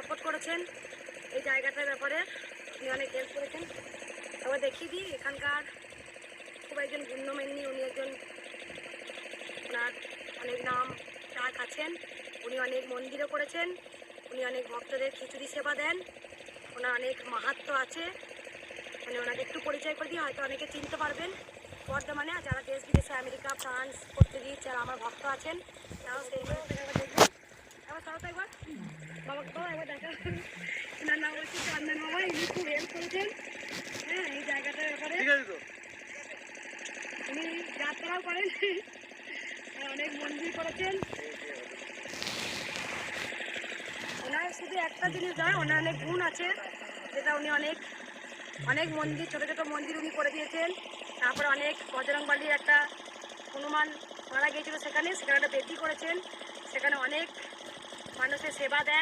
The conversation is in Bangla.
সাপোর্ট করেছেন এই জায়গাটার ব্যাপারে, উনি অনেক হেল্প করেছেন। তবে দেখিয়ে দিই এখানকার খুব একজন গুণ্যমান্যী, উনি একজন, ওনার অনেক নাম ডাক আছেন, উনি অনেক মন্দিরও করেছেন, উনি অনেক ভক্তদের খিচুড়ি সেবা দেন, ওনার অনেক মাহাত্ম্য আছে। মানে ওনাকে একটু পরিচয় করে দিয়ে হয়তো অনেকে চিনতে পারবেন। বর্ধমানে আর যারা দেশ বিদেশে আমেরিকা, ফ্রান্স, পর্তুগিজ যারা আমার ভক্ত আছেন তারাও সেই মানুষটাকে একবার দেখবেন। একবার তাও তো একবার বাবাকে তো একবার দেখা, ওনার নাম হচ্ছে চন্দন বাবা, ইনি খুব হেল্প করেছেন হ্যাঁ এই জায়গাটার ব্যাপারে। উনি যাত্রাও করেন, অনেক মন্দির করেছেন। ওনার শুধু একটা জিনিস নয়, ওনার অনেক গুণ আছে, যেটা উনি অনেক অনেক মন্দির, ছোটো ছোটো মন্দির উনি করে দিয়েছেন। তারপরে অনেক বজরংবলীর একটা হনুমান মারা গিয়েছিল, সেখানে একটা বেদি করেছেন, সেখানে অনেক মানুষের সেবা দেন।